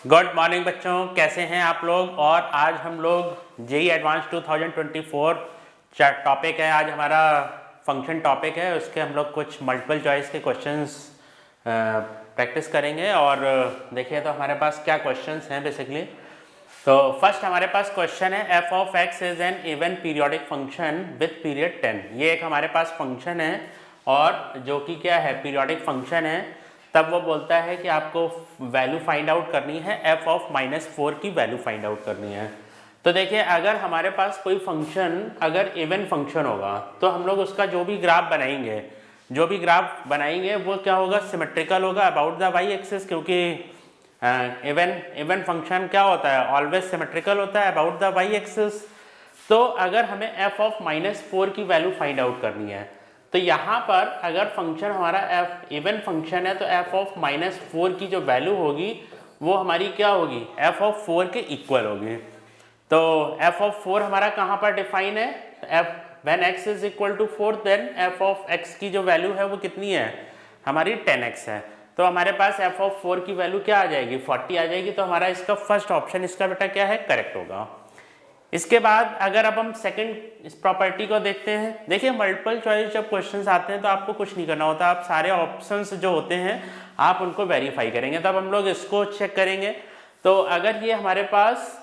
Good morning बच्चों, कैसे हैं आप लोग। और आज हम लोग जेई एडवांस 2024 टॉपिक है। आज हमारा फंक्शन टॉपिक है, उसके हम लोग कुछ मल्टीपल चॉइस के क्वेश्चंस प्रैक्टिस करेंगे। और देखिए तो हमारे पास क्या क्वेश्चंस हैं बेसिकली। तो फर्स्ट हमारे पास क्वेश्चन है F of X is an even periodic function with period 10। ये एक हमारे पास फंक्शन है और जो कि क्या है, पीरियोडिक फंक्शन है। तब वो बोलता है कि आपको वैल्यू फाइंड आउट करनी है, एफ ऑफ -4 की वैल्यू फाइंड आउट करनी है। तो देखिए अगर हमारे पास कोई फंक्शन अगर इवन फंक्शन होगा तो हम लोग उसका जो भी ग्राफ बनाएंगे वो क्या होगा, सिमेट्रिकल होगा अबाउट द वाई एक्सिस। क्योंकि इवन फंक्शन क्या होता है, ऑलवेज सिमेट्रिकल होता है अबाउट द वाई एक्सिस। तो अगर हमें एफ ऑफ -4 की वैल्यू फाइंड आउट करनी है तो यहाँ पर अगर फंक्शन हमारा एफ इवन फंक्शन है तो एफ ऑफ -4 की जो वैल्यू होगी वो हमारी क्या होगी, एफ ऑफ 4 के इक्वल होगी। तो एफ ऑफ 4 हमारा कहाँ पर डिफाइन है, F when x is equal to 4 then F of x की जो वैल्यू है वो कितनी है, हमारी 10x है। तो हमारे पास एफ ऑफ 4 की वैल्यू क्या आ जाएगी, 40 आ जाएगी। तो हमारा इसका फर्स्ट ऑप्शन इसका बेटा क्या है, करेक्ट होगा। इसके बाद अगर अब हम सेकंड इस प्रॉपर्टी को देखते हैं। देखिए मल्टीपल चॉइस जब क्वेश्चंस आते हैं तो आपको कुछ नहीं करना होता, आप सारे ऑप्शंस जो होते हैं आप उनको वेरीफाई करेंगे। तब हम लोग इसको चेक करेंगे। तो अगर ये हमारे पास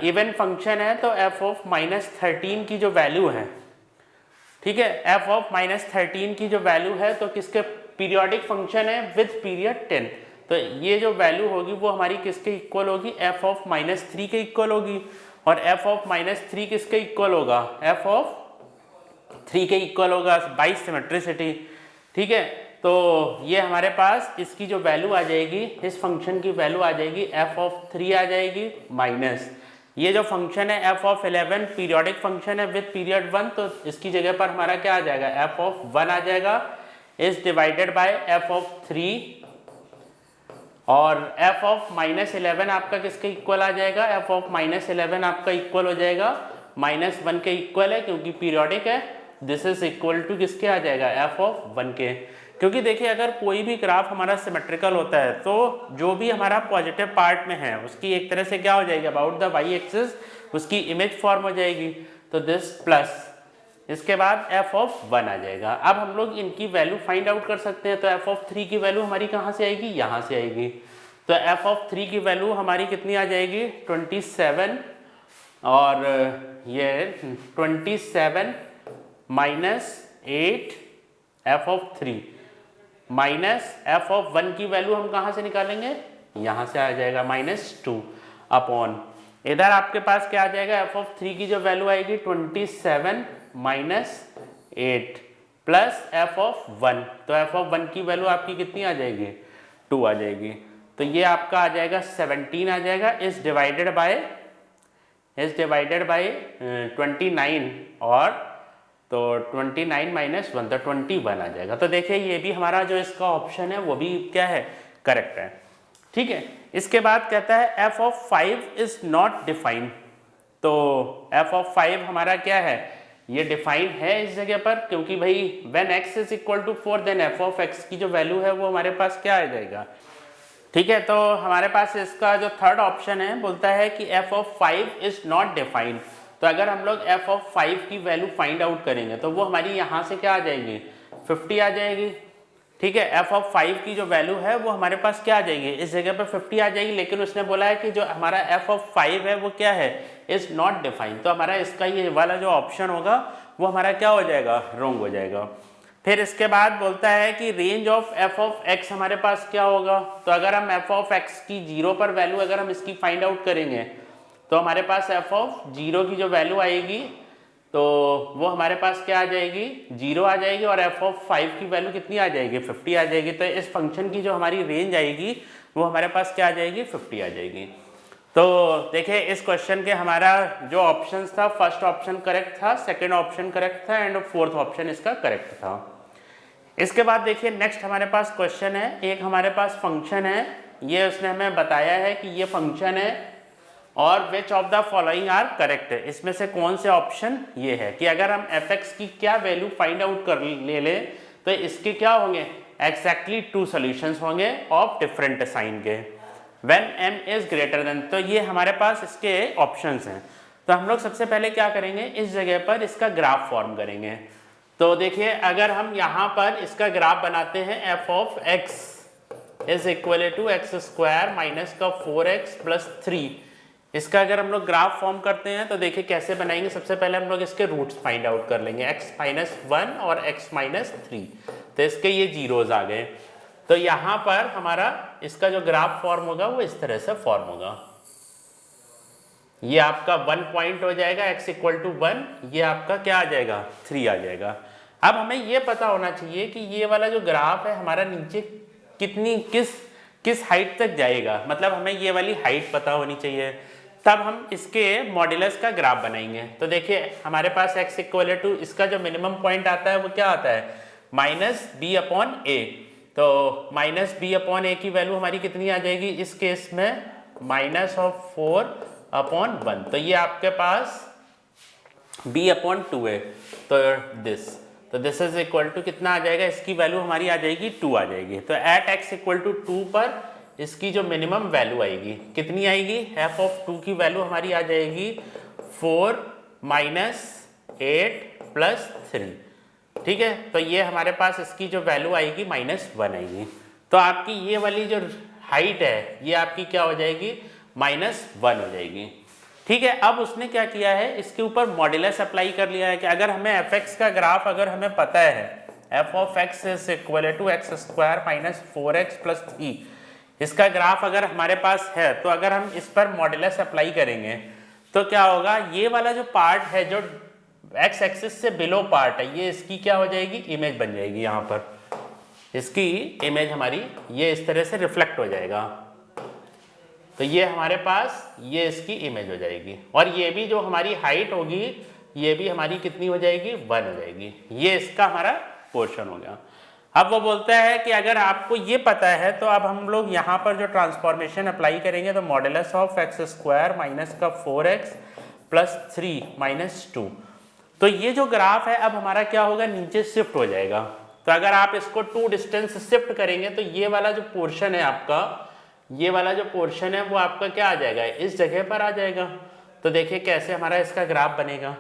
इवन फंक्शन है तो एफ ऑफ -13 की जो वैल्यू है, ठीक है, एफ ऑफ -13 की जो वैल्यू है तो किसके पीरियोडिक फंक्शन है विथ पीरियड 10। तो ये जो वैल्यू होगी वो हमारी किसके इक्वल होगी, एफ ऑफ -3 के इक्वल होगी। और एफ ऑफ -3 किसके इक्वल होगा, एफ ऑफ 3 के इक्वल होगा बाई सिमेट्रिसिटी, ठीक है। तो ये हमारे पास इसकी जो वैल्यू आ जाएगी, इस फंक्शन की वैल्यू आ जाएगी एफ ऑफ 3 आ जाएगी माइनस ये जो फंक्शन है एफ ऑफ 11 पीरियोडिक फंक्शन है विथ पीरियड 1। तो इसकी जगह पर हमारा क्या आ जाएगा, एफ ऑफ 1 आ जाएगा, is divided by F of 3। और f ऑफ -11 आपका किसके इक्वल आ जाएगा, f ऑफ -11 आपका इक्वल हो जाएगा -1 के इक्वल है क्योंकि पीरियोडिक है। दिस इज इक्वल टू किसके आ जाएगा, f ऑफ 1 के। क्योंकि देखिए अगर कोई भी ग्राफ हमारा सिमेट्रिकल होता है तो जो भी हमारा पॉजिटिव पार्ट में है उसकी एक तरह से क्या हो जाएगी, अबाउट द वाई एक्सिस उसकी इमेज फॉर्म हो जाएगी। तो दिस प्लस इसके बाद f ऑफ 1 आ जाएगा। अब हम लोग इनकी वैल्यू फाइंड आउट कर सकते हैं। तो f ऑफ 3 की वैल्यू हमारी कहाँ से आएगी, यहाँ से आएगी। तो f ऑफ 3 की वैल्यू हमारी कितनी आ जाएगी, 27। और ये 27 -8 f of 3 minus f of 1 की वैल्यू हम कहाँ से निकालेंगे, यहाँ से आ जाएगा -2 अपॉन इधर आपके पास क्या आ जाएगा, f ऑफ 3 की जो वैल्यू आएगी 27 -8 प्लस f ऑफ 1। तो f ऑफ 1 की वैल्यू आपकी कितनी आ जाएगी, 2 आ जाएगी। तो ये आपका आ जाएगा 17 आ जाएगा, इज डिवाइडेड बाय 29। और तो 29 -1 तो 21 आ जाएगा। तो देखिए ये भी हमारा जो इसका ऑप्शन है वो भी क्या है, करेक्ट है, ठीक है। इसके बाद कहता है f of 5 is not defined. तो f ऑफ 5 हमारा क्या है, ये डिफाइन है इस जगह पर क्योंकि भाई when x is equal to 4 then f of x की जो वैल्यू है वो हमारे पास क्या आ जाएगा, ठीक है। तो हमारे पास इसका जो थर्ड ऑप्शन है बोलता है कि f of 5 is not defined. तो अगर हम लोग f ऑफ 5 की वैल्यू फाइंड आउट करेंगे तो वो हमारी यहाँ से क्या आ जाएगी, 50 आ जाएगी, ठीक है। f ऑफ 5 की जो वैल्यू है वो हमारे पास क्या आ जाएगी, इस जगह पर 50 आ जाएगी। लेकिन उसने बोला है कि जो हमारा f ऑफ 5 है वो क्या है, इज नॉट डिफाइंड। तो हमारा इसका ये वाला जो ऑप्शन होगा वो हमारा क्या हो जाएगा, रॉन्ग हो जाएगा। फिर इसके बाद बोलता है कि range of f of x हमारे पास क्या होगा। तो अगर हम f ऑफ x की 0 पर वैल्यू अगर हम इसकी फाइंड आउट करेंगे तो हमारे पास f ऑफ 0 की जो वैल्यू आएगी तो वो हमारे पास क्या आ जाएगी, 0 आ जाएगी। और f ऑफ 5 की वैल्यू कितनी आ जाएगी, 50 आ जाएगी। तो इस फंक्शन की जो हमारी रेंज आएगी वो हमारे पास क्या आ जाएगी, 50 आ जाएगी। तो देखिए इस क्वेश्चन के हमारा जो ऑप्शन था, फर्स्ट ऑप्शन करेक्ट था, सेकेंड ऑप्शन करेक्ट था एंड फोर्थ ऑप्शन इसका करेक्ट था। इसके बाद देखिए नेक्स्ट हमारे पास क्वेश्चन है, एक हमारे पास फंक्शन है, ये उसने हमें बताया है कि ये फंक्शन है और which of the following are correct. इसमें से कौन से ऑप्शन ये है कि अगर हम f(x) की क्या वैल्यू फाइंड आउट कर ले तो इसके क्या होंगे, एग्जैक्टली 2 सॉल्यूशंस होंगे ऑफ डिफरेंट साइन के। When m is greater than, तो ये हमारे पास इसके ऑप्शंस हैं। तो हम लोग सबसे पहले क्या करेंगे, इस जगह पर इसका ग्राफ फॉर्म करेंगे। तो देखिए अगर हम यहाँ पर इसका ग्राफ बनाते हैं f of x is equal to x square minus का 4x प्लस 3, इसका अगर हम लोग ग्राफ फॉर्म करते हैं तो देखिए कैसे बनाएंगे। सबसे पहले हम लोग इसके रूट्स फाइंड आउट कर लेंगे, x माइनस 1 और x माइनस 3, तो इसके ये जीरोज आ गए। तो यहाँ पर हमारा इसका जो ग्राफ फॉर्म होगा वो इस तरह से फॉर्म होगा, ये आपका 1 पॉइंट हो जाएगा x इक्वल टू 1, ये आपका क्या आ जाएगा 3 आ जाएगा। अब हमें ये पता होना चाहिए कि ये वाला जो ग्राफ है हमारा नीचे कितनी किस हाइट तक जाएगा, मतलब हमें ये वाली हाइट पता होनी चाहिए, तब हम इसके मॉड्यूलस का ग्राफ बनाएंगे। तो देखिए हमारे पास x इक्वल टू इसका जो मिनिमम पॉइंट आता है वो क्या आता है माइनस बी अपॉन ए, तो माइनस बी अपॉन ए की वैल्यू हमारी कितनी आ जाएगी इस केस में माइनस ऑफ 4 अपॉन 1, तो ये आपके पास b अपॉन 2 है। तो दिस इज इक्वल टू कितना आ जाएगा, इसकी वैल्यू हमारी आ जाएगी 2 आ जाएगी। तो एट x इक्वल टू 2 पर इसकी जो मिनिमम वैल्यू आएगी कितनी आएगी, f ऑफ 2 की वैल्यू हमारी आ जाएगी 4 माइनस 8 प्लस 3, ठीक है। तो ये हमारे पास इसकी जो वैल्यू आएगी -1 आएगी। तो आपकी ये वाली जो हाइट है ये आपकी क्या हो जाएगी -1 हो जाएगी, ठीक है। अब उसने क्या किया है, इसके ऊपर मॉड्यूलस अप्लाई कर लिया है कि अगर हमें fx का ग्राफ अगर हमें पता है f of x is equal to x square minus 4x plus 3, इसका ग्राफ अगर हमारे पास है तो अगर हम इस पर मॉड्यूलस अप्लाई करेंगे तो क्या होगा, ये वाला जो पार्ट है जो x एक्सिस से बिलो पार्ट है ये इसकी क्या हो जाएगी इमेज बन जाएगी, यहाँ पर इसकी इमेज हमारी ये इस तरह से रिफ्लेक्ट हो जाएगा। तो ये हमारे पास ये इसकी इमेज हो जाएगी, और ये भी जो हमारी हाइट होगी ये भी हमारी कितनी हो जाएगी 1 हो जाएगी, ये इसका हमारा पोर्शन हो गया। अब वो बोलता है कि अगर आपको ये पता है तो अब हम लोग यहाँ पर जो ट्रांसफॉर्मेशन अप्लाई करेंगे तो modulus of x square minus का 4x प्लस 3 माइनस 2, तो ये जो ग्राफ है अब हमारा क्या होगा नीचे शिफ्ट हो जाएगा। तो अगर आप इसको 2 डिस्टेंस शिफ्ट करेंगे तो ये वाला जो पोर्शन है आपका, ये वाला जो पोर्शन है वो आपका क्या आ जाएगा इस जगह पर आ जाएगा। तो देखिए कैसे हमारा इसका ग्राफ बनेगा,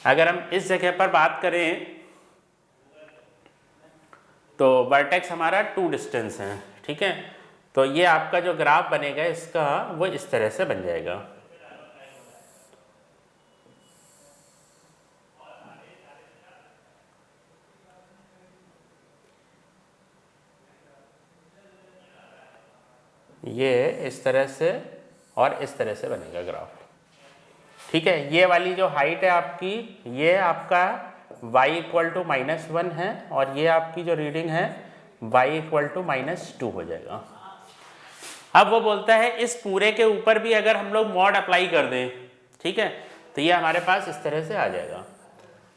अगर हम इस जगह पर बात करें तो वर्टेक्स हमारा 2 डिस्टेंस है, ठीक है। तो ये आपका जो ग्राफ बनेगा इसका वो इस तरह से बन जाएगा। ये इस तरह से और इस तरह से बनेगा ग्राफ, ठीक है। ये वाली जो हाइट है आपकी ये आपका y इक्वल टू -1 है, और ये आपकी जो रीडिंग है y इक्वल टू -2 हो जाएगा। अब वो बोलता है इस पूरे के ऊपर भी अगर हम लोग मॉड अप्लाई कर दें, ठीक है, तो ये हमारे पास इस तरह से आ जाएगा।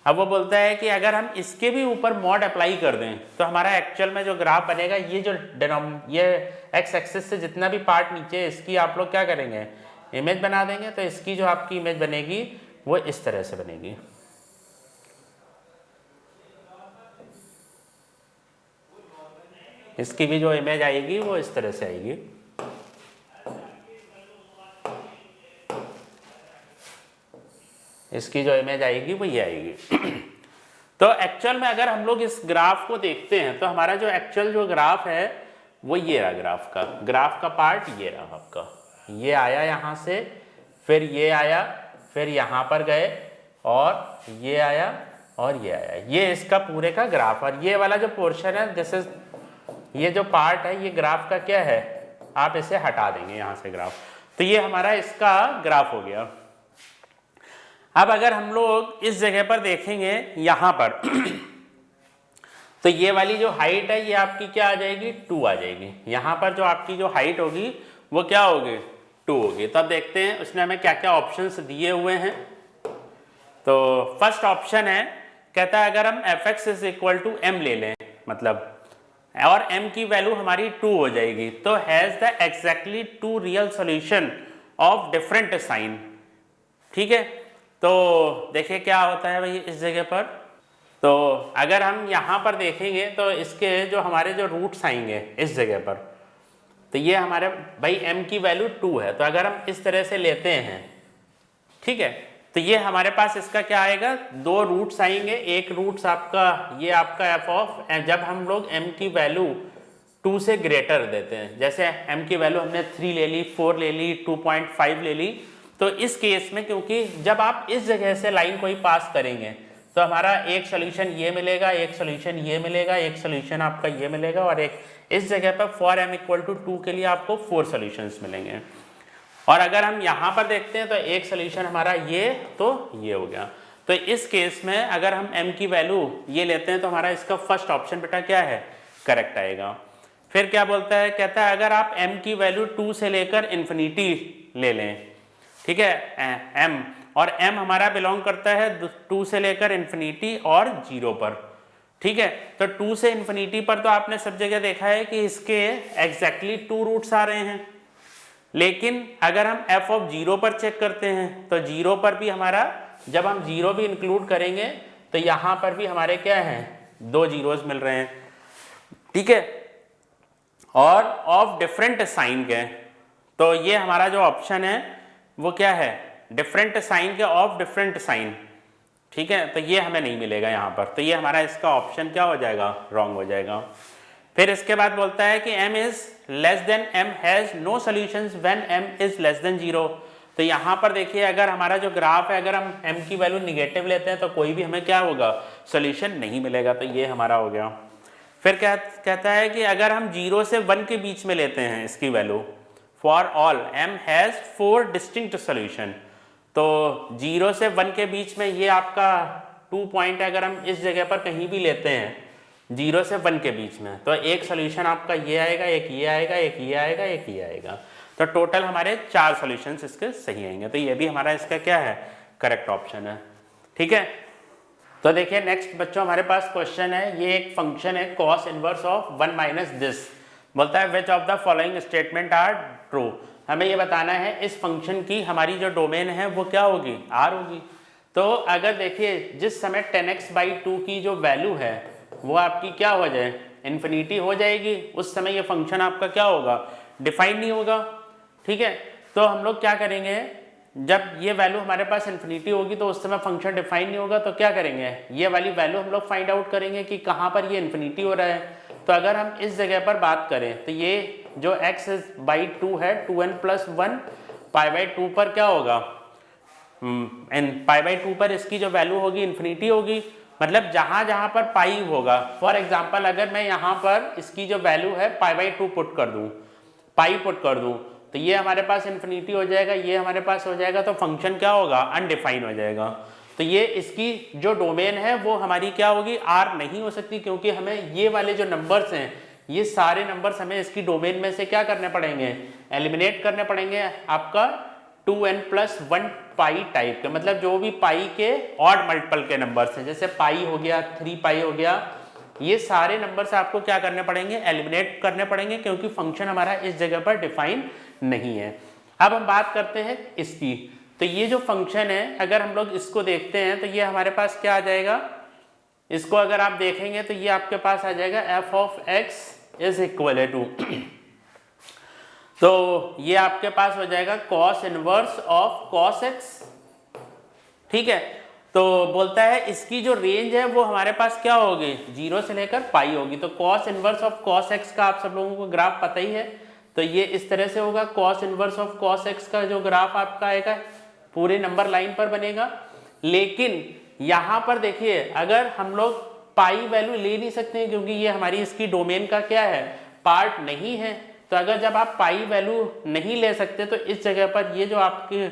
अब वो बोलता है कि अगर हम इसके भी ऊपर मॉड अप्लाई कर दें तो हमारा एक्चुअल में जो ग्राफ बनेगा ये जो ये एक्स एक्सिस से जितना भी पार्ट नीचे है इसकी आप लोग क्या करेंगे इमेज बना देंगे, तो इसकी जो आपकी इमेज बनेगी वो इस तरह से बनेगी। इसकी भी जो इमेज आएगी वो इस तरह से आएगी। इसकी जो इमेज आएगी वो ये आएगी। तो एक्चुअल में अगर हम लोग इस ग्राफ को देखते हैं तो हमारा जो एक्चुअल जो ग्राफ है वो ये रहा, ग्राफ का पार्ट ये रहा आपका, ये आया यहाँ से, फिर ये आया, फिर यहाँ पर गए, और ये आया और ये आया, ये इसका पूरे का ग्राफ। और ये वाला जो पोर्शन है दिस इज, ये जो पार्ट है ये ग्राफ का क्या है, आप इसे हटा देंगे यहाँ से ग्राफ, तो ये हमारा इसका ग्राफ हो गया। अब अगर हम लोग इस जगह पर देखेंगे यहाँ पर तो ये वाली जो हाइट है ये आपकी क्या आ जाएगी 2 आ जाएगी। यहाँ पर जो आपकी जो हाइट होगी वो क्या होगी 2 होगी। तो अब देखते हैं उसने हमें क्या क्या ऑप्शंस दिए हुए हैं। तो फर्स्ट ऑप्शन है, कहता है अगर हम fx is equal to m ले लें, मतलब और m की वैल्यू हमारी 2 हो जाएगी, तो has the exactly 2 real solution of different sign, ठीक है। तो देखिए क्या होता है भाई इस जगह पर, तो अगर हम यहाँ पर देखेंगे तो इसके जो हमारे जो रूट्स आएंगे इस जगह पर, तो ये हमारे भाई m की वैल्यू 2 है, तो अगर हम इस तरह से लेते हैं, ठीक है, तो ये हमारे पास इसका क्या आएगा, दो रूट्स आएंगे। एक रूट्स आपका ये आपका एफ ऑफ, जब हम लोग m की वैल्यू 2 से ग्रेटर देते हैं, जैसे m की वैल्यू हमने 3 ले ली, 4 ले ली, 2.5 ले ली, तो इस केस में क्योंकि जब आप इस जगह से लाइन कोई पास करेंगे तो हमारा एक सोल्यूशन ये मिलेगा, एक सोल्यूशन ये मिलेगा, एक सोल्यूशन आपका ये मिलेगा, और एक इस जगह पर फॉर m इक्वल टू 2 के लिए आपको 4 सोल्यूशंस मिलेंगे। और अगर हम यहाँ पर देखते हैं तो एक सोल्यूशन हमारा ये, तो ये हो गया। तो इस केस में अगर हम m की वैल्यू ये लेते हैं तो हमारा इसका फर्स्ट ऑप्शन बेटा क्या है, करेक्ट आएगा। फिर क्या बोलता है, कहता है अगर आप m की वैल्यू 2 से लेकर इन्फिनिटी ले लें, ठीक है, m, और m हमारा बिलोंग करता है 2 से लेकर इन्फिनिटी और 0 पर, ठीक है। तो 2 से इन्फिनिटी पर तो आपने सब जगह देखा है कि इसके एग्जैक्टली 2 रूट्स आ रहे हैं, लेकिन अगर हम f ऑफ 0 पर चेक करते हैं तो 0 पर भी हमारा, जब हम 0 भी इंक्लूड करेंगे तो यहाँ पर भी हमारे क्या हैं, 2 जीरोस मिल रहे हैं, ठीक है, और ऑफ डिफरेंट साइन के। तो ये हमारा जो ऑप्शन है वो क्या है, डिफरेंट साइन के ऑफ डिफरेंट साइन, ठीक है, तो ये हमें नहीं मिलेगा यहाँ पर, तो ये हमारा इसका ऑप्शन क्या हो जाएगा, रॉन्ग हो जाएगा। फिर इसके बाद बोलता है कि m is less than m has no solutions when m is less than 0। तो यहाँ पर देखिए अगर हमारा जो ग्राफ है, अगर हम m की वैल्यू निगेटिव लेते हैं तो कोई भी हमें क्या होगा, सॉल्यूशन नहीं मिलेगा, तो ये हमारा हो गया। फिर क्या कहता है कि अगर हम 0 से 1 के बीच में लेते हैं इसकी value, for all m has 4 distinct solution, तो 0 से 1 के बीच में ये आपका 2 पॉइंट अगर हम इस जगह पर कहीं भी लेते हैं 0 से 1 के बीच में, तो एक सोल्यूशन आपका ये आएगा, एक ये आएगा, एक ये आएगा, एक ये आएगा, तो टोटल हमारे 4 सॉल्यूशंस इसके सही आएंगे, तो ये भी हमारा इसका क्या है, करेक्ट ऑप्शन है, ठीक है। तो देखिए नेक्स्ट बच्चों हमारे पास क्वेश्चन है, ये एक फंक्शन है cos inverse of 1 minus this, बोलता है which of the following statement are true. हमें ये बताना है इस फंक्शन की हमारी जो डोमेन है वो क्या होगी, r होगी। तो अगर देखिए जिस समय 10x/2 की जो वैल्यू है वो आपकी क्या हो जाए, इन्फिनिटी हो जाएगी, उस समय ये फंक्शन आपका क्या होगा, डिफाइन नहीं होगा, ठीक है। तो हम लोग क्या करेंगे, जब ये वैल्यू हमारे पास इन्फिनिटी होगी तो उस समय फंक्शन डिफाइन नहीं होगा, तो क्या करेंगे, ये वाली वैल्यू हम लोग फाइंड आउट करेंगे कि कहाँ पर ये इन्फिनिटी हो रहा है। तो अगर हम इस जगह पर बात करें तो ये जो x/2 है 2n+1 π/2 पर क्या होगा, π/2 पर इसकी जो वैल्यू होगी इन्फिनिटी होगी, मतलब जहां जहां पर पाई होगा, फॉर एग्जांपल अगर मैं यहाँ पर इसकी जो वैल्यू है π/2 पुट कर दूं, पाई पुट कर दूं, तो ये हमारे पास इन्फिनिटी हो जाएगा, ये हमारे पास हो जाएगा, तो फंक्शन क्या होगा, अनडिफाइन हो जाएगा। तो ये इसकी जो डोमेन है वो हमारी क्या होगी, r नहीं हो सकती, क्योंकि हमें ये वाले जो नंबर्स हैं, ये सारे नंबर्स हमें इसकी डोमेन में से क्या करने पड़ेंगे, एलिमिनेट करने पड़ेंगे, आपका 2n+1 पाई टाइप के, मतलब जो भी पाई के ऑड मल्टीपल के नंबर्स हैं, जैसे पाई हो गया, 3 पाई हो गया, ये सारे नंबर्स आपको क्या करने पड़ेंगे, एलिमिनेट करने पड़ेंगे, क्योंकि फंक्शन हमारा इस जगह पर डिफाइन नहीं है। अब हम बात करते हैं इसकी, तो ये जो फंक्शन है अगर हम लोग इसको देखते हैं तो ये हमारे पास क्या आ जाएगा, इसको अगर आप देखेंगे तो ये आपके पास आ जाएगा f of x is equal to, तो ये आपके पास हो जाएगा cos inverse of cos x, ठीक है। तो बोलता है इसकी जो रेंज है वो हमारे पास क्या होगी, 0 से लेकर पाई होगी, तो cos inverse of cos x का आप सब लोगों को ग्राफ पता ही है, तो ये इस तरह से होगा, cos inverse of cos x का जो ग्राफ आपका आएगा पूरे नंबर लाइन पर बनेगा। लेकिन यहाँ पर देखिए अगर हम लोग पाई वैल्यू ले नहीं सकते हैं, क्योंकि ये हमारी इसकी डोमेन का क्या है, पार्ट नहीं है, तो अगर जब आप पाई वैल्यू नहीं ले सकते तो इस जगह पर ये जो आपके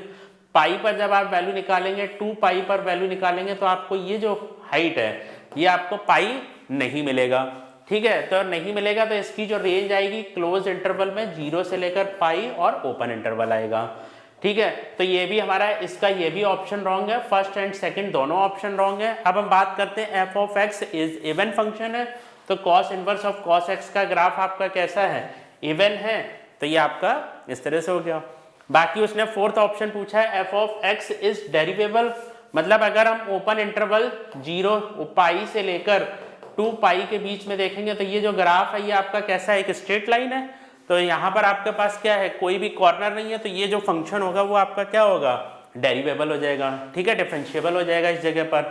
पाई पर जब आप वैल्यू निकालेंगे, 2 पाई पर वैल्यू निकालेंगे, तो आपको ये जो हाइट है ये आपको पाई नहीं मिलेगा, ठीक है। तो नहीं मिलेगा तो इसकी जो रेंज आएगी क्लोज इंटरवल में 0 से लेकर पाई और ओपन इंटरवल आएगा, ठीक है। तो ये भी हमारा इसका ये भी ऑप्शन रॉन्ग है, फर्स्ट एंड सेकंड दोनों ऑप्शन रॉन्ग है। अब हम बात करते हैं f of x is even function है, तो cos inverse of cos x का ग्राफ आपका कैसा है, इवन है, तो ये आपका इस तरह से हो गया। बाकी उसने फोर्थ ऑप्शन पूछा है f ऑफ x इज डेरिवेबल, मतलब अगर हम ओपन इंटरवल 0 पाई से लेकर 2 पाई के बीच में देखेंगे तो ये जो ग्राफ है ये आपका कैसा है, एक स्ट्रेट लाइन है, तो यहाँ पर आपके पास क्या है, कोई भी कॉर्नर नहीं है, तो ये जो फंक्शन होगा वो आपका क्या होगा, डेरिवेबल हो जाएगा, ठीक है, डिफरेंशिएबल हो जाएगा इस जगह पर,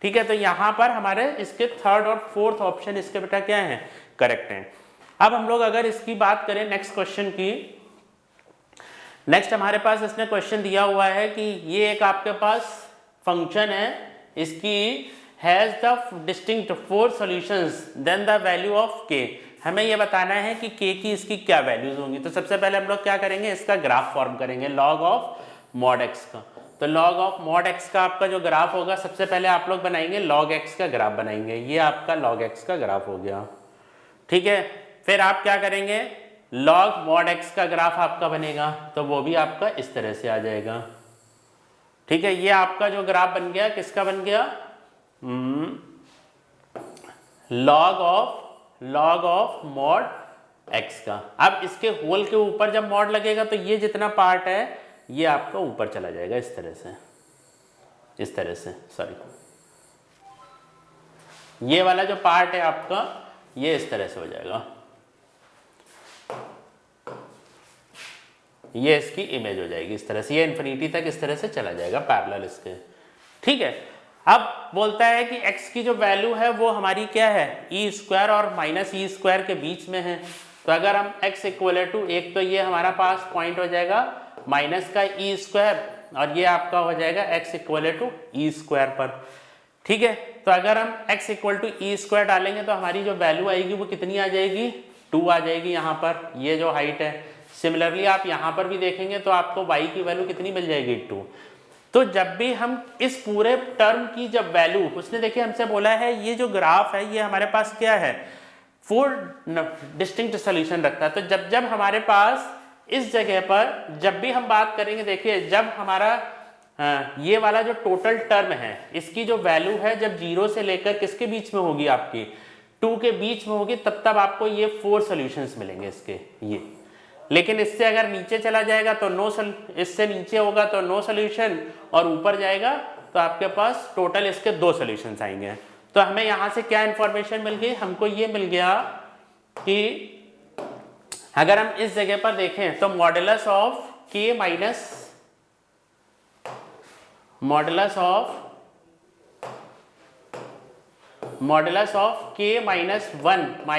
ठीक है। तो यहाँ पर हमारे इसके थर्ड और फोर्थ ऑप्शन इसके बेटा क्या है, करेक्ट है। अब हम लोग अगर इसकी बात करें नेक्स्ट क्वेश्चन की, नेक्स्ट हमारे पास इसने क्वेश्चन दिया हुआ है कि ये एक आपके पास फंक्शन है, इसकी has the distinct 4 solutions then the value of k, हमें ये बताना है कि k की इसकी क्या वैल्यूज होंगी। तो सबसे पहले हम लोग क्या करेंगे, इसका ग्राफ फॉर्म करेंगे लॉग ऑफ मॉड x का। तो लॉग ऑफ मॉड x का आपका जो ग्राफ होगा, सबसे पहले आप लोग बनाएंगे लॉग x का ग्राफ बनाएंगे, ये आपका लॉग x का ग्राफ हो गया, ठीक है। फिर आप क्या करेंगे, लॉग मॉड x का ग्राफ आपका बनेगा, तो वो भी आपका इस तरह से आ जाएगा, ठीक है। ये आपका जो ग्राफ बन गया किसका बन गया, लॉग ऑफ मॉड x का। अब इसके होल के ऊपर जब मॉड लगेगा तो ये जितना पार्ट है ये आपका ऊपर चला जाएगा इस तरह से सॉरी, ये वाला जो पार्ट है आपका ये इस तरह से हो जाएगा, ये इसकी इमेज हो जाएगी इस तरह से, ये इन्फिनिटी तक इस तरह से चला जाएगा पैरेलल इसके, ठीक है। अब बोलता है कि x की जो वैल्यू है वो हमारी क्या है, e² और -e² के बीच में है। तो अगर हम x इक्वल टू एक, तो ये हमारा पास पॉइंट हो जाएगा माइनस का e² और ये आपका हो जाएगा x इक्वल टू e² पर, ठीक है। तो अगर हम x इक्वल टू e² डालेंगे तो हमारी जो वैल्यू आएगी वो कितनी आ जाएगी, 2 आ जाएगी यहाँ पर, ये जो हाइट है। सिमिलरली आप यहाँ पर भी देखेंगे तो आपको y की वैल्यू कितनी मिल जाएगी, 2। तो जब भी हम इस पूरे टर्म की जब वैल्यू, उसने देखिए हमसे बोला है ये जो ग्राफ है ये हमारे पास क्या है, 4 डिस्टिंक्ट सॉल्यूशन रखता है। तो जब हमारे पास इस जगह पर जब भी हम बात करेंगे, देखिए जब हमारा ये वाला जो टोटल टर्म है इसकी जो वैल्यू है जब 0 से लेकर किसके बीच में होगी, आपकी 2 के बीच में होगी, तब आपको ये 4 सॉल्यूशंस मिलेंगे इसके ये। लेकिन इससे अगर नीचे चला जाएगा तो इससे नीचे होगा तो नो सोल्यूशन, और ऊपर जाएगा तो आपके पास टोटल इसके 2 सॉल्यूशंस आएंगे। तो हमें यहाँ से क्या इंफॉर्मेशन मिल गई, हमको ये मिल गया कि अगर हम इस जगह पर देखें तो मॉडुलस ऑफ k -1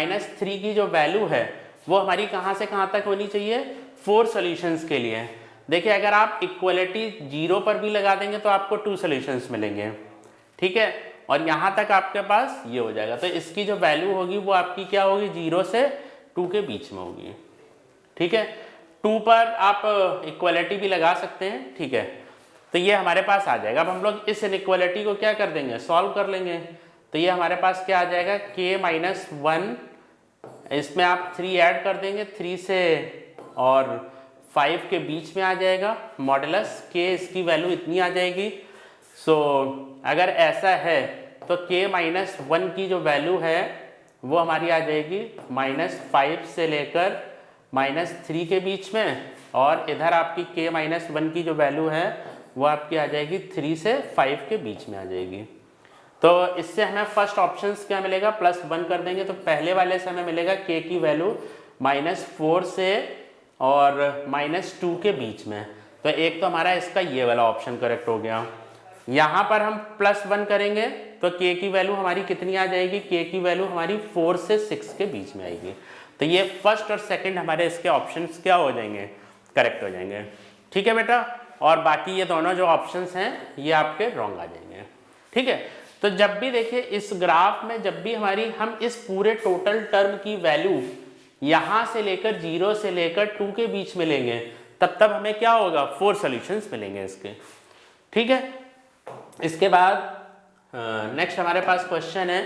-3 की जो वैल्यू है वो हमारी कहाँ से कहाँ तक होनी चाहिए, 4 सॉल्यूशंस के लिए। देखिए अगर आप इक्वलिटी 0 पर भी लगा देंगे तो आपको 2 सॉल्यूशंस मिलेंगे, ठीक है, और यहाँ तक आपके पास ये हो जाएगा। तो इसकी जो वैल्यू होगी वो आपकी क्या होगी, 0 से 2 के बीच में होगी, ठीक है। 2 पर आप इक्वलिटी भी लगा सकते हैं, ठीक है। तो ये हमारे पास आ जाएगा। अब हम लोग इस इनइक्वलिटी को क्या कर देंगे, सॉल्व कर लेंगे। तो ये हमारे पास क्या आ जाएगा, k - 1, इसमें आप 3 ऐड कर देंगे, 3 से और 5 के बीच में आ जाएगा, मॉडुलस k इसकी वैल्यू इतनी आ जाएगी। सो अगर ऐसा है तो k - 1 की जो वैल्यू है वो हमारी आ जाएगी -5 से लेकर -3 के बीच में, और इधर आपकी k - 1 की जो वैल्यू है वो आपकी आ जाएगी 3 से 5 के बीच में आ जाएगी। तो इससे हमें फर्स्ट ऑप्शन क्या मिलेगा, +1 कर देंगे तो पहले वाले से हमें मिलेगा k की वैल्यू -4 से और -2 के बीच में। तो एक तो हमारा इसका ये वाला ऑप्शन करेक्ट हो गया। यहाँ पर हम +1 करेंगे तो k की वैल्यू हमारी कितनी आ जाएगी, k की वैल्यू हमारी 4 से 6 के बीच में आएगी। तो ये फर्स्ट और सेकंड हमारे इसके ऑप्शंस क्या हो जाएंगे, करेक्ट हो जाएंगे, ठीक है बेटा। और बाकी ये दोनों जो ऑप्शंस हैं ये आपके रॉन्ग आ जाएंगे, ठीक है। तो जब भी देखिए इस ग्राफ में जब भी हम इस पूरे टोटल टर्म की वैल्यू यहाँ से लेकर 0 से लेकर 2 के बीच में लेंगे तब हमें क्या होगा, 4 सॉल्यूशंस मिलेंगे इसके, ठीक है। इसके बाद नेक्स्ट हमारे पास क्वेश्चन है,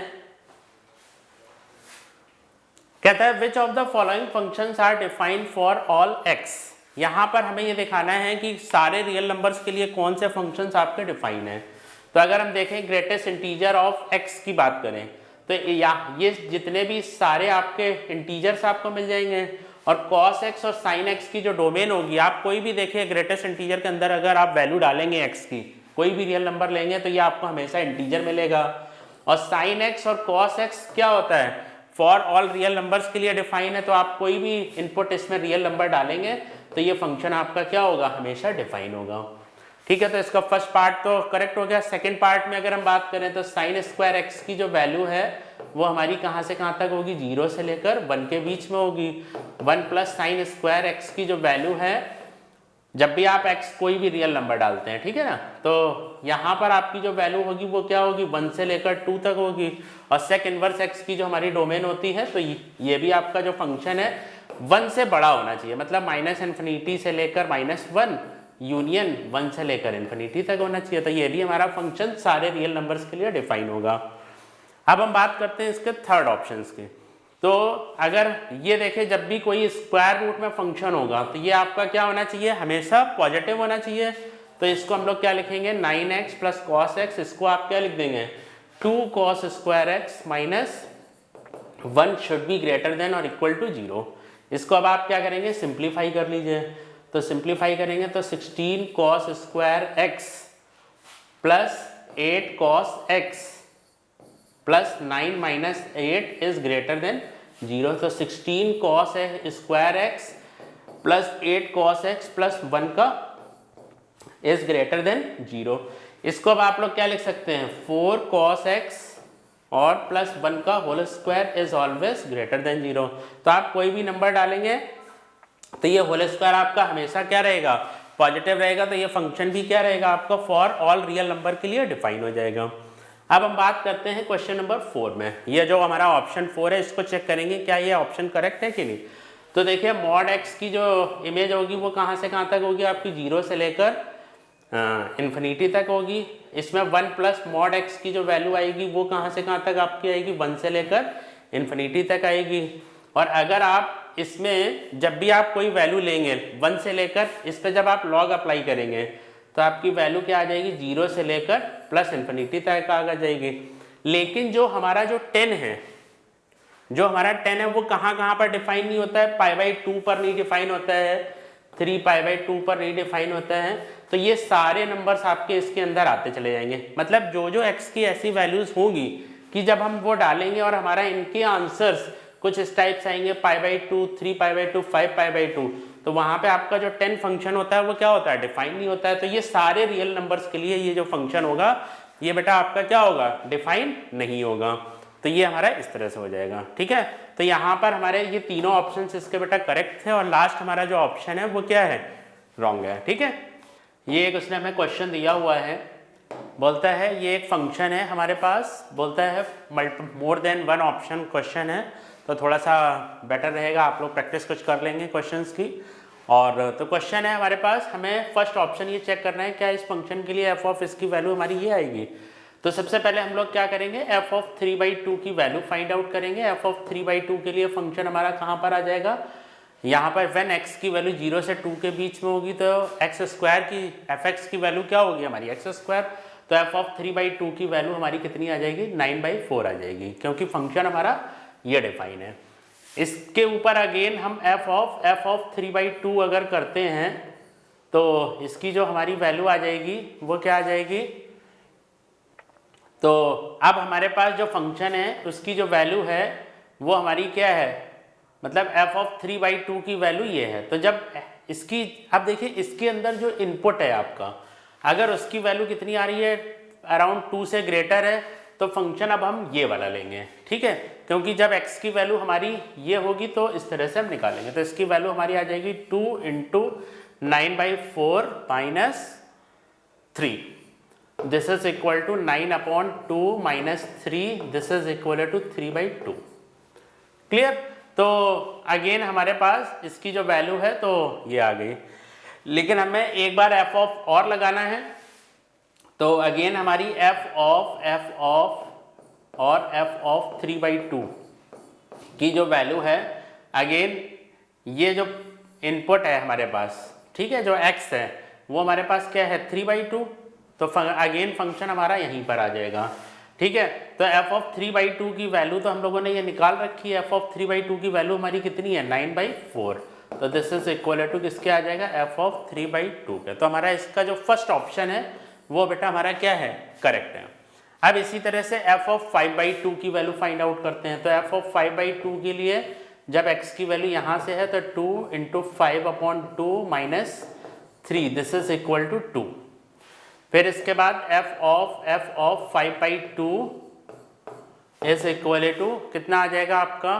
कहता है which of the following functions are defined for all x। यहाँ पर हमें ये दिखाना है कि सारे रियल नंबर्स के लिए कौन से फंक्शंस आपके डिफाइन है। तो अगर हम देखें ग्रेटेस्ट इंटीजर ऑफ x की बात करें तो ये जितने भी सारे आपके इंटीजर्स आपको मिल जाएंगे, और cos x और sin x की जो डोमेन होगी, आप कोई भी देखिए ग्रेटेस्ट इंटीजर के अंदर अगर आप वैल्यू डालेंगे x की, कोई भी रियल नंबर लेंगे तो ये आपको हमेशा इंटीजर मिलेगा। और sin x और cos x क्या होता है, फॉर ऑल रियल नंबर्स के लिए डिफाइन है, तो आप कोई भी इनपुट इसमें रियल नंबर डालेंगे तो ये फंक्शन आपका क्या होगा, हमेशा डिफाइन होगा। ठीक है, तो इसका फर्स्ट पार्ट तो करेक्ट हो गया। सेकंड पार्ट में अगर हम बात करें तो साइन स्क्वायर एक्स की जो वैल्यू है वो हमारी कहाँ से कहाँ तक होगी, 0 से लेकर 1 के बीच में होगी। 1 प्लस साइन स्क्वायर एक्स की जो वैल्यू है, जब भी आप x कोई भी रियल नंबर डालते हैं, ठीक है ना, तो यहाँ पर आपकी जो वैल्यू होगी वो क्या होगी, 1 से लेकर 2 तक होगी। और सेक इनवर्स x की जो हमारी डोमेन होती है, तो ये भी आपका जो फंक्शन है 1 से बड़ा होना चाहिए, मतलब माइनस इन्फिनिटी से लेकर -1 यूनियन 1 से लेकर इन्फिनिटी तक होना चाहिए। तो ये भी हमारा फंक्शन सारे रियल नंबर्स के लिए डिफाइन होगा। अब हम बात करते हैं इसके थर्ड ऑप्शन की। तो अगर ये देखें, जब भी कोई स्क्वायर रूट में फंक्शन होगा तो ये आपका क्या होना चाहिए, हमेशा पॉजिटिव होना चाहिए। तो इसको हम लोग क्या लिखेंगे, 9x प्लस कॉस एक्स, इसको आप क्या लिख देंगे, 2 cos square x minus 1 should be greater than और इक्वल टू 0। इसको अब आप क्या करेंगे, सिंप्लीफाई कर लीजिए। तो सिंप्लीफाई करेंगे तो 16 cos square x plus 8 cos x plus 9 minus 8 is greater than 0। तो 16 cos square x plus 8 cos x plus 1 का इज ग्रेटर देन 0। इसको अब आप लोग क्या लिख सकते हैं, 4 cos एक्स और प्लस 1 का whole square is always greater than 0। तो आप कोई भी नंबर डालेंगे तो ये होल स्क्वायर आपका हमेशा क्या रहेगा, पॉजिटिव रहेगा। तो ये फंक्शन भी क्या रहेगा आपका, फॉर ऑल रियल नंबर के लिए डिफाइन हो जाएगा। अब हम बात करते हैं क्वेश्चन नंबर 4 में। ये जो हमारा ऑप्शन 4 है, इसको चेक करेंगे क्या ये ऑप्शन करेक्ट है कि नहीं। तो देखिए, मॉड एक्स की जो इमेज होगी वो कहाँ से कहाँ तक होगी, आपकी 0 से लेकर इन्फिनिटी तक होगी। इसमें 1 प्लस मॉड एक्स की जो वैल्यू आएगी वो कहाँ से कहाँ तक आपकी आएगी, 1 से लेकर इन्फिनिटी तक आएगी। और अगर आप इसमें जब भी आप कोई वैल्यू लेंगे 1 से लेकर, इस पर जब आप लॉग अप्लाई करेंगे तो आपकी वैल्यू क्या आ जाएगी, 0 से लेकर प्लस इन्फिनिटी तक आ जाएगी। लेकिन जो हमारा जो 10 है, जो हमारा 10 है वो कहाँ कहाँ पर डिफाइन नहीं होता है, π/2 पर नहीं डिफाइन होता है, 3π/2 पर नहीं डिफाइन होता है। तो ये सारे नंबर्स आपके इसके अंदर आते चले जाएंगे। मतलब जो जो x की ऐसी वैल्यूज होंगी कि जब हम वो डालेंगे और हमारा इनके आंसर्स कुछ इस टाइप से आएंगे, π/2, 3π/2, 5π/2, तो वहां पे आपका जो 10 फंक्शन होता है वो क्या होता है, डिफाइन नहीं होता है। तो ये सारे रियल नंबर्स के लिए ये जो फंक्शन होगा ये बेटा आपका क्या होगा, डिफाइन नहीं होगा। तो ये हमारा इस तरह से हो जाएगा। ठीक है, तो यहाँ पर हमारे ये तीनों ऑप्शंस इसके बेटा करेक्ट थे और लास्ट हमारा जो ऑप्शन है वो क्या है, रॉन्ग है। ठीक है, ये एक उसने हमें क्वेश्चन दिया हुआ है, बोलता है ये एक फंक्शन है हमारे पास, बोलता है मोर देन 1 ऑप्शन क्वेश्चन है। तो थोड़ा सा बेटर रहेगा, आप लोग प्रैक्टिस कुछ कर लेंगे क्वेश्चंस की। और तो क्वेश्चन है हमारे पास, हमें फर्स्ट ऑप्शन ये चेक करना है क्या इस फंक्शन के लिए एफ ऑफ इसकी वैल्यू हमारी ये आएगी। तो सबसे पहले हम लोग क्या करेंगे, एफ ऑफ 3/2 की वैल्यू फाइंड आउट करेंगे। एफ ऑफ 3/2 के लिए फंक्शन हमारा कहाँ पर आ जाएगा, यहाँ पर व्हेन x की वैल्यू 0 से 2 के बीच में होगी तो एक्स स्क्वायर की fx की वैल्यू क्या होगी हमारी x स्क्वायर। तो एफ ऑफ 3/2 की वैल्यू हमारी कितनी आ जाएगी, 9/4 आ जाएगी, क्योंकि फंक्शन हमारा ये डिफाइन है। इसके ऊपर अगेन हम एफ ऑफ 3/2 अगर करते हैं तो इसकी जो हमारी वैल्यू आ जाएगी वो क्या आ जाएगी। तो अब हमारे पास जो फंक्शन है उसकी जो वैल्यू है वो हमारी क्या है, मतलब एफ ऑफ 3/2 की वैल्यू ये है। तो जब इसकी, अब देखिए इसके अंदर जो इनपुट है आपका, अगर उसकी वैल्यू कितनी आ रही है, अराउंड 2 से ग्रेटर है, तो फंक्शन अब हम ये वाला लेंगे। ठीक है, क्योंकि जब x की वैल्यू हमारी ये होगी तो इस तरह से हम निकालेंगे। तो इसकी वैल्यू हमारी आ जाएगी 2 × 9/4 - 3, this is equal to 9/2 - 3, this is equal to 3/2। Clear. तो अगेन हमारे पास इसकी जो वैल्यू है तो ये आ गई, लेकिन हमें एक बार एफ ऑफ और लगाना है। तो अगेन हमारी एफ ऑफ और एफ ऑफ 3/2 की जो वैल्यू है, अगेन ये जो इनपुट है हमारे पास, ठीक है, जो x है वो हमारे पास क्या है 3/2, तो अगेन फंक्शन हमारा यहीं पर आ जाएगा। ठीक है, तो एफ ऑफ 3/2 की वैल्यू तो हम लोगों ने ये निकाल रखी है। एफ ऑफ 3/2 की वैल्यू हमारी कितनी है 9/4, तो दिस इज इक्वल टू किसके आ जाएगा, एफ ऑफ 3/2 के। तो हमारा इसका जो फर्स्ट ऑप्शन है वो बेटा हमारा क्या है, करेक्ट है। अब इसी तरह से f ऑफ 5/2 की वैल्यू फाइंड आउट करते हैं। तो f ऑफ 5/2 के लिए जब x की वैल्यू यहाँ से है तो 2 into 5/2 minus 3 this is equal to 2। फिर इसके बाद f of 5/2 is equal to कितना आ जाएगा आपका,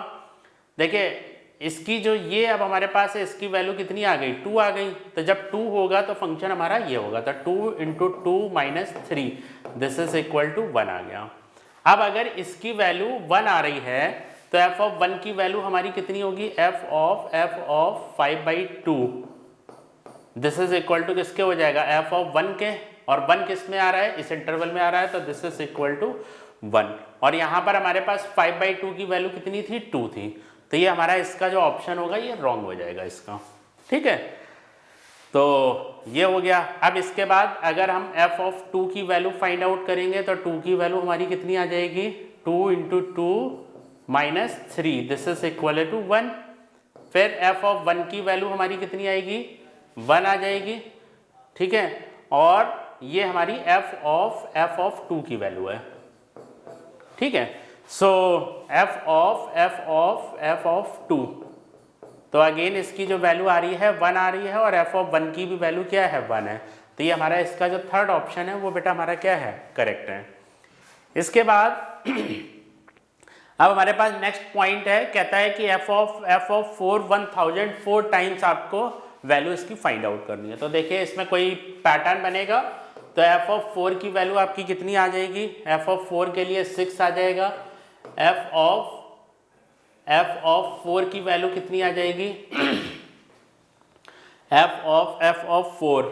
देखिए इसकी जो ये अब हमारे पास है इसकी वैल्यू कितनी आ गई, 2 आ गई। तो जब 2 होगा तो फंक्शन हमारा ये होगा, तो 2 into 2 minus 3 this is equal to 1 आ गया। अब अगर इसकी वैल्यू 1 आ रही है तो f ऑफ 1 की वैल्यू हमारी कितनी होगी, f of 5/2 this is equal to किसके हो जाएगा, f ऑफ 1 के, और 1 किस में आ रहा है, इस इंटरवल में आ रहा है, तो दिस इज इक्वल टू 1। और यहाँ पर हमारे पास 5/2 की वैल्यू कितनी थी, 2 थी। तो ये हमारा इसका जो ऑप्शन होगा ये रॉन्ग हो जाएगा इसका, ठीक है। तो ये हो गया। अब इसके बाद अगर हम f ऑफ 2 की वैल्यू फाइंड आउट करेंगे तो 2 की वैल्यू हमारी कितनी आ जाएगी, 2 into 2 minus 3 this is equal to 1। फिर f ऑफ 1 की वैल्यू हमारी कितनी आएगी, 1 आ जाएगी, ठीक है। और ये हमारी f ऑफ 2 की वैल्यू है, ठीक है। सो f ऑफ 2, तो अगेन इसकी जो वैल्यू आ रही है 1 आ रही है, और f ऑफ 1 की भी वैल्यू क्या है, 1 है। तो ये हमारा इसका जो थर्ड ऑप्शन है वो बेटा हमारा क्या है, करेक्ट है। इसके बाद अब हमारे पास नेक्स्ट पॉइंट है, कहता है कि f ऑफ 4 1004 टाइम्स आपको वैल्यू इसकी फाइंड आउट करनी है। तो देखिए इसमें कोई पैटर्न बनेगा। तो f ऑफ 4 की वैल्यू आपकी कितनी आ जाएगी, f ऑफ 4 के लिए 6 आ जाएगा। f ऑफ 4 की वैल्यू कितनी आ जाएगी, f ऑफ 4,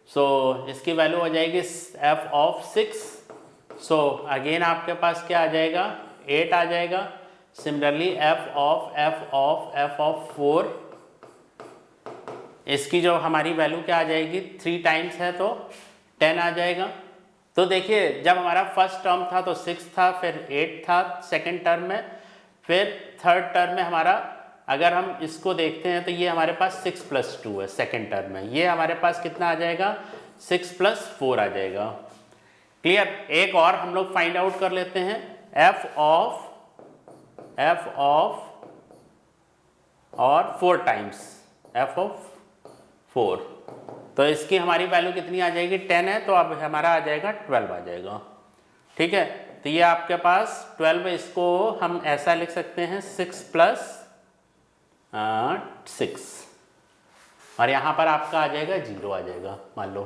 सो इसकी वैल्यू हो जाएगी f ऑफ 6। सो अगेन आपके पास क्या आ जाएगा, 8 आ जाएगा। सिमिलरली f ऑफ 4, इसकी जो हमारी वैल्यू क्या आ जाएगी, 3 टाइम्स है तो 10 आ जाएगा। तो देखिए जब हमारा फर्स्ट टर्म था तो 6 था, फिर 8 था सेकंड टर्म में, फिर थर्ड टर्म में हमारा अगर हम इसको देखते हैं तो ये हमारे पास 6 + 2 है सेकंड टर्म में। ये हमारे पास कितना आ जाएगा, 6 + 4 आ जाएगा। क्लियर। एक और हम लोग फाइंड आउट कर लेते हैं, f ऑफ और 4 टाइम्स f ऑफ 4, तो इसकी हमारी वैल्यू कितनी आ जाएगी, 10 है, तो अब हमारा आ जाएगा 12 आ जाएगा, ठीक है। तो ये आपके पास 12, इसको हम ऐसा लिख सकते हैं 6 + 6, और यहाँ पर आपका आ जाएगा 0 आ जाएगा मान लो।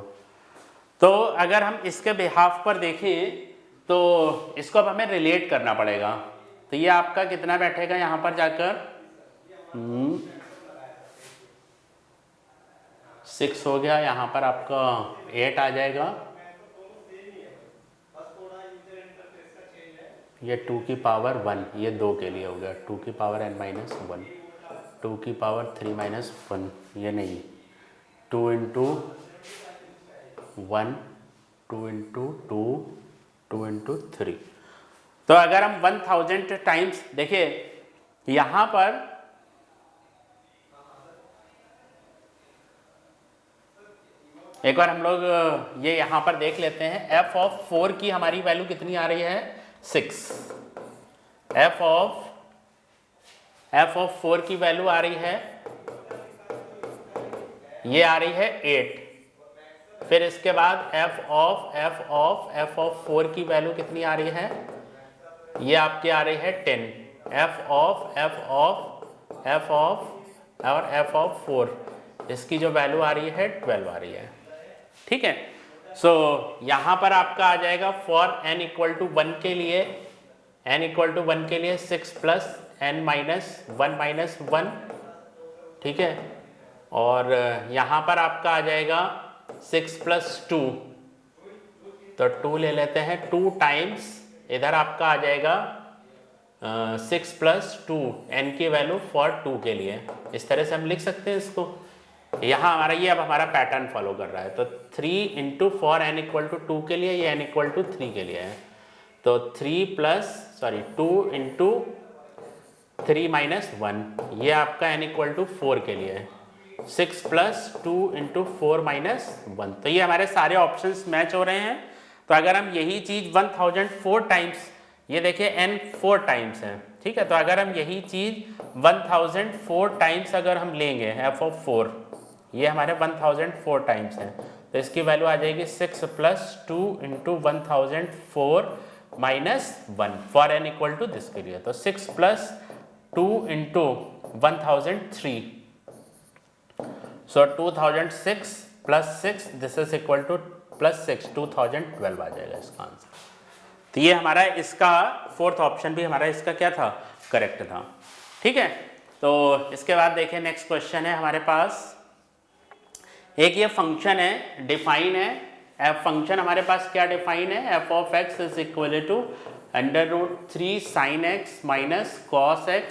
तो अगर हम इसके बिहाफ पर देखें तो इसको अब हमें रिलेट करना पड़ेगा। तो ये आपका कितना बैठेगा यहाँ पर जाकर, 6 हो गया, यहाँ पर आपका 8 आ जाएगा, ये 2 की पावर 1, ये 2 के लिए हो गया, 2 की पावर n-1, 2 की पावर 3-1, ये नहीं, 2 इंटू 1, 2 इंटू 2, 2 इंटू 3। तो अगर हम 1000 टाइम्स देखिए यहाँ पर एक बार हम लोग ये यहाँ पर देख लेते हैं, f ऑफ 4 की हमारी वैल्यू कितनी आ रही है, 6। f ऑफ 4 की वैल्यू आ रही है, ये आ रही है 8। फिर इसके बाद f ऑफ 4 की वैल्यू कितनी आ रही है, ये आपकी आ रही है 10। f ऑफ 4 इसकी जो वैल्यू आ रही है 12 आ रही है, ठीक है। सो यहाँ पर आपका आ जाएगा फॉर n = 1 के लिए, n = 1 के लिए 6 + n-1 - 1, ठीक है। और यहाँ पर आपका आ जाएगा 6 + 2, तो 2 ले लेते हैं, 2 टाइम्स इधर आपका आ जाएगा 6 + 2, n की वैल्यू फॉर 2 के लिए, इस तरह से हम लिख सकते हैं इसको। यहाँ हमारा ये अब हमारा पैटर्न फॉलो कर रहा है। तो 3 इंटू फॉर n = 2 के लिए, ये n = 3 के लिए है, तो 2 इंटू 3 - 1, ये आपका n = 4 के लिए है, 6 + 2 इंटू 4 - 1। तो ये हमारे सारे ऑप्शंस मैच हो रहे हैं। तो अगर हम यही चीज़ 1004 टाइम्स, ये देखिए n 4 टाइम्स है, ठीक है, तो अगर हम यही चीज़ 1004 टाइम्स अगर हम लेंगे f ऑफ 4, ये हमारे 1004 टाइम्स हैं, तो इसकी वैल्यू आ जाएगी 6 + 2 × 1004 - 1 for n equal to this के लिए, तो 6 + 2 × 1003, so 2006 + 6 this is equal to +6 2012 आ जाएगा इसका आंसर। तो ये हमारा इसका फोर्थ ऑप्शन भी हमारा इसका क्या था, करेक्ट था, ठीक है। तो इसके बाद देखिए नेक्स्ट क्वेश्चन है हमारे पास, एक ये फंक्शन है, डिफाइन है, एफ फंक्शन हमारे पास क्या डिफाइन है, f of x is equal to √3 sin x - cos x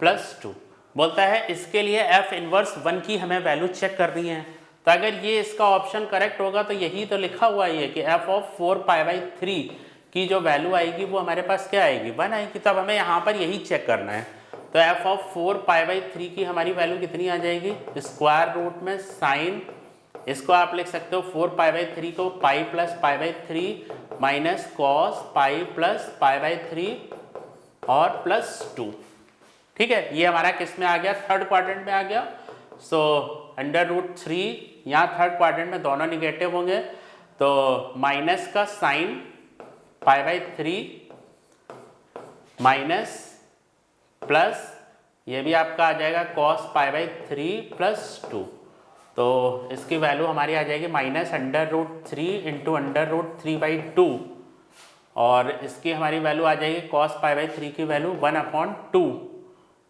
+ 2, बोलता है इसके लिए f इनवर्स 1 की हमें वैल्यू चेक कर रही है। तो अगर ये इसका ऑप्शन करेक्ट होगा तो यही तो लिखा हुआ है कि f ऑफ 4π/3 की जो वैल्यू आएगी वो हमारे पास क्या आएगी, 1 आएगी। तब हमें यहाँ पर यही चेक करना है, तो f ऑफ 4π/3 की हमारी वैल्यू कितनी आ जाएगी, स्क्वायर रूट में साइन, इसको आप लिख सकते हो 4π/3 को π + π/3 - cos π + π/3 और +2, ठीक है। ये हमारा किस में आ गया, थर्ड क्वाड्रेंट में आ गया। सो √3 यहाँ थर्ड क्वाड्रेंट में दोनों निगेटिव होंगे, तो माइनस का साइन π/3 माइनस प्लस ये भी आपका आ जाएगा cos π/3 + 2, तो इसकी वैल्यू हमारी आ जाएगी -√3 × √3/2 और इसकी हमारी वैल्यू आ जाएगी cos π/3 की वैल्यू 1/2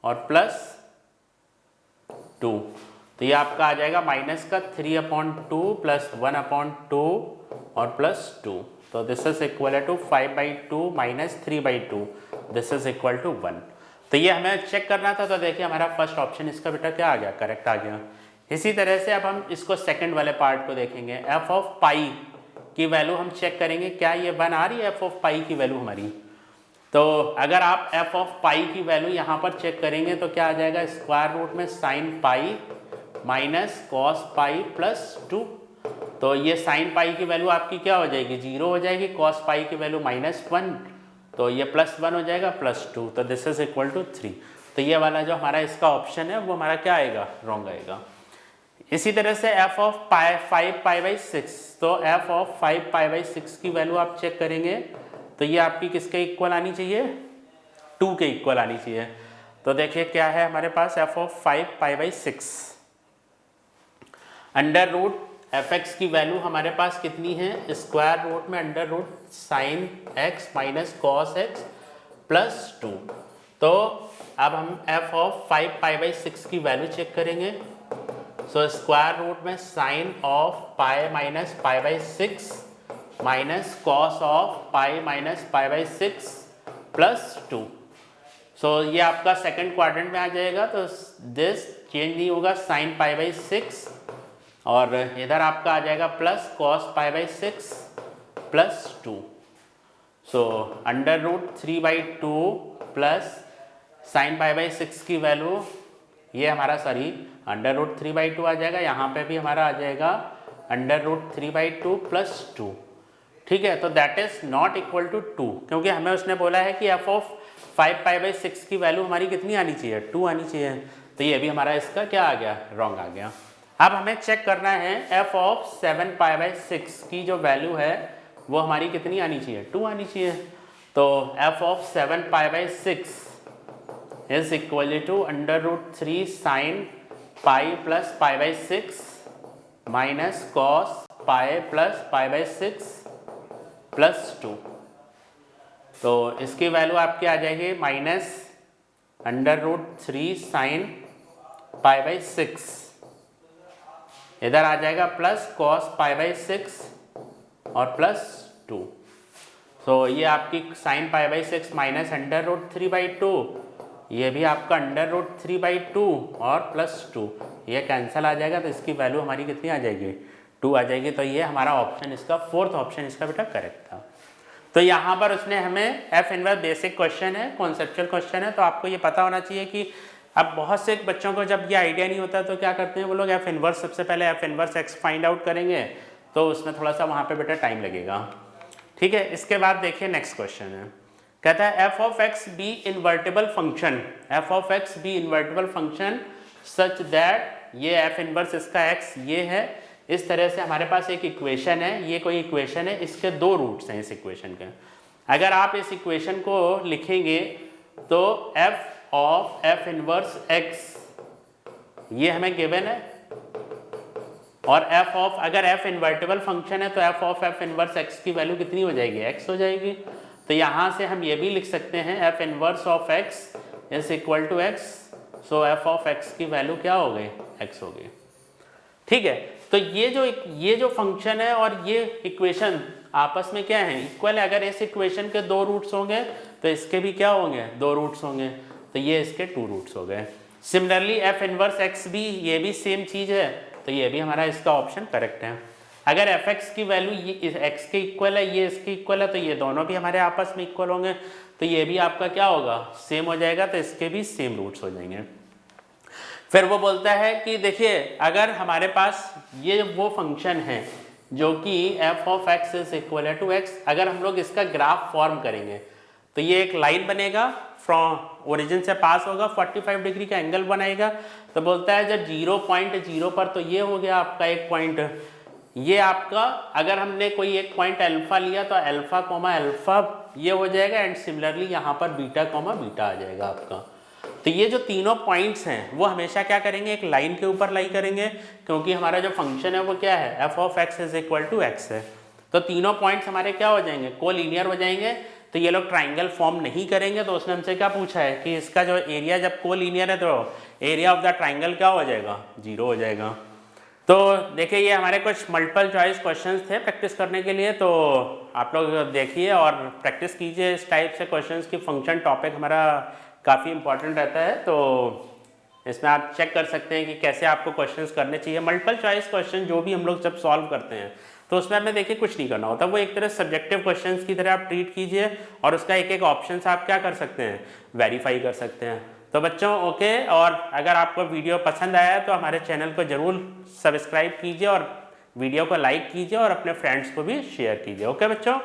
और +2, तो ये आपका आ जाएगा माइनस का 3/2 + 1/2 और +2, तो this is equal to 5/2 - 3/2, this is equal to 1। तो ये हमें चेक करना था, तो देखिए हमारा फर्स्ट ऑप्शन इसका बेटा क्या आ गया, करेक्ट आ गया। इसी तरह से अब हम इसको सेकंड वाले पार्ट को देखेंगे, f ऑफ पाई की वैल्यू हम चेक करेंगे, क्या ये 1 आ रही है f ऑफ पाई की वैल्यू हमारी। तो अगर आप f ऑफ पाई की वैल्यू यहाँ पर चेक करेंगे तो क्या आ जाएगा, स्क्वायर रूट में साइन पाई माइनस cos पाई +2, तो ये साइन पाई की वैल्यू आपकी क्या हो जाएगी, 0 हो जाएगी, cos पाई की वैल्यू -1, तो ये +1 हो जाएगा +2, तो दिस इज इक्वल टू 3। तो ये वाला जो हमारा इसका ऑप्शन है वो हमारा क्या आएगा, रॉन्ग आएगा। इसी तरह से f ऑफ 5π/6, तो f ऑफ 5π/6 की वैल्यू आप चेक करेंगे तो ये आपकी किसके इक्वल आनी चाहिए, 2 के इक्वल आनी चाहिए। तो देखिए क्या है हमारे पास, f of 5π/6 under root fx की वैल्यू हमारे पास कितनी है, स्क्वायर रूट में under root sine x - cos x +2। तो अब हम f ऑफ 5π/6 की वैल्यू चेक करेंगे, सो स्क्वायर रूट में sine of pi - π/6 minus cos of pi - π/6 +2, so ये आपका सेकंड क्वाड्रेंट में आ जाएगा, तो दिस चेंज नहीं होगा, साइन π/6 और इधर आपका आ जाएगा plus cos π/6 +2, so under root 3/2 plus sine π/6 की वैल्यू, ये हमारा सॉरी अंडर रूट 3/2 आ जाएगा, यहाँ पे भी हमारा आ जाएगा अंडर रूट 3/2 +2, ठीक है। तो that is not equal to 2, क्योंकि हमें उसने बोला है कि f ऑफ 5π/6 की वैल्यू हमारी कितनी आनी चाहिए, 2 आनी चाहिए, तो ये भी हमारा इसका क्या आ गया, रॉन्ग आ गया। अब हमें चेक करना है f ऑफ 7π/6 की जो वैल्यू है वो हमारी कितनी आनी चाहिए, 2 आनी चाहिए। तो f of 7π/6 is equal to under root 3 sine pi + π/6 minus cos pi + π/6 +2, तो इसकी वैल्यू आपकी आ जाएगी माइनस अंडर रूट 3 साइन π/6, इधर आ जाएगा प्लस कॉस π/6 और +2, तो ये आपकी साइन π/6 माइनस अंडर रूट 3/2, ये भी आपका अंडर रूट 3/2 और +2, ये कैंसिल आ जाएगा, तो इसकी वैल्यू हमारी कितनी आ जाएगी, 2 आ जाएगी। तो ये हमारा ऑप्शन इसका फोर्थ ऑप्शन इसका बेटा करेक्ट था। तो यहाँ पर उसने हमें एफ इनवर्स बेसिक क्वेश्चन है, कॉन्सेप्चुअल क्वेश्चन है, तो आपको ये पता होना चाहिए कि अब बहुत से बच्चों को जब ये आइडिया नहीं होता तो क्या करते हैं वो लोग, एफ इनवर्स सबसे पहले F inverse x find out करेंगे, तो उसमें थोड़ा सा वहाँ पे बेटा टाइम लगेगा। ठीक है, इसके बाद देखिए नेक्स्ट क्वेश्चन है, कहता है F of X be invertible function, F of X be invertible function such that, ये एफ इनवर्स इसका एक्स ये है, इस तरह से हमारे पास एक इक्वेशन है, ये कोई इक्वेशन है, इसके दो रूट्स हैं इस इक्वेशन के। अगर आप इस इक्वेशन को लिखेंगे तो F of F inverse x ये हमें गिवन है, और एफ ऑफ, अगर एफ इन्वर्टेबल फंक्शन है तो F of F inverse x की वैल्यू कितनी हो जाएगी, एक्स हो जाएगी। तो यहाँ से हम ये भी लिख सकते हैं F inverse of X is equal to X, so F of X की वैल्यू क्या हो गई, एक्स हो गई। ठीक है, तो ये जो फंक्शन है और ये इक्वेशन आपस में क्या है, इक्वल है। अगर इस इक्वेशन के दो रूट्स होंगे तो इसके भी क्या होंगे, दो रूट्स होंगे, तो ये इसके टू रूट्स हो गए। सिमिलरली एफ इनवर्स एक्स भी, ये भी सेम चीज़ है, तो ये भी हमारा इसका ऑप्शन करेक्ट है। अगर एफ एक्स की वैल्यू ये एक्स के इक्वल है, ये इसके इक्वल है, तो ये दोनों भी हमारे आपस में इक्वल होंगे, तो ये भी आपका क्या होगा, सेम हो जाएगा, तो इसके भी सेम रूट्स हो जाएंगे। फिर वो बोलता है कि देखिए अगर हमारे पास ये वो फंक्शन है जो कि F of X is equal to X, अगर हम लोग इसका ग्राफ फॉर्म करेंगे तो ये एक लाइन बनेगा, फ्रॉम ओरिजिन से पास होगा, 45 डिग्री का एंगल बनाएगा। तो बोलता है जब 0.0 पर, तो ये हो गया आपका एक पॉइंट, ये आपका, अगर हमने कोई एक पॉइंट अल्फा लिया तो अल्फा कोमा अल्फा ये हो जाएगा, एंड सिमिलरली यहाँ पर बीटा कोमा बीटा आ जाएगा आपका। तो ये जो तीनों पॉइंट्स हैं वो हमेशा क्या करेंगे, एक लाइन के ऊपर लाई करेंगे, क्योंकि हमारा जो फंक्शन है वो क्या है, F of X is equal to X है। तो तीनों पॉइंट्स हमारे क्या हो जाएंगे, कोलिनियर हो जाएंगे। तो ये लोग ट्राइंगल फॉर्म नहीं करेंगे, तो उसने हमसे क्या पूछा है कि इसका जो एरिया जब कोलिनियर है तो एरिया ऑफ द ट्राइंगल क्या हो जाएगा, 0 हो जाएगा। तो देखिए ये हमारे कुछ मल्टीपल चॉइस क्वेश्चंस थे प्रैक्टिस करने के लिए, तो आप लोग देखिए और प्रैक्टिस कीजिए इस टाइप से क्वेश्चंस की। फंक्शन टॉपिक हमारा काफ़ी इंपॉर्टेंट रहता है, तो इसमें आप चेक कर सकते हैं कि कैसे आपको क्वेश्चंस करने चाहिए। मल्टीपल चॉइस क्वेश्चन जो भी हम लोग जब सॉल्व करते हैं तो उसमें हमें देखिए कुछ नहीं करना होता, वो एक तरह सब्जेक्टिव क्वेश्चंस की तरह आप ट्रीट कीजिए, और उसका एक एक ऑप्शन से आप क्या कर सकते हैं, वेरीफाई कर सकते हैं। तो बच्चों ओके, और अगर आपको वीडियो पसंद आया तो हमारे चैनल को ज़रूर सब्सक्राइब कीजिए और वीडियो को लाइक कीजिए और अपने फ्रेंड्स को भी शेयर कीजिए। ओके बच्चों।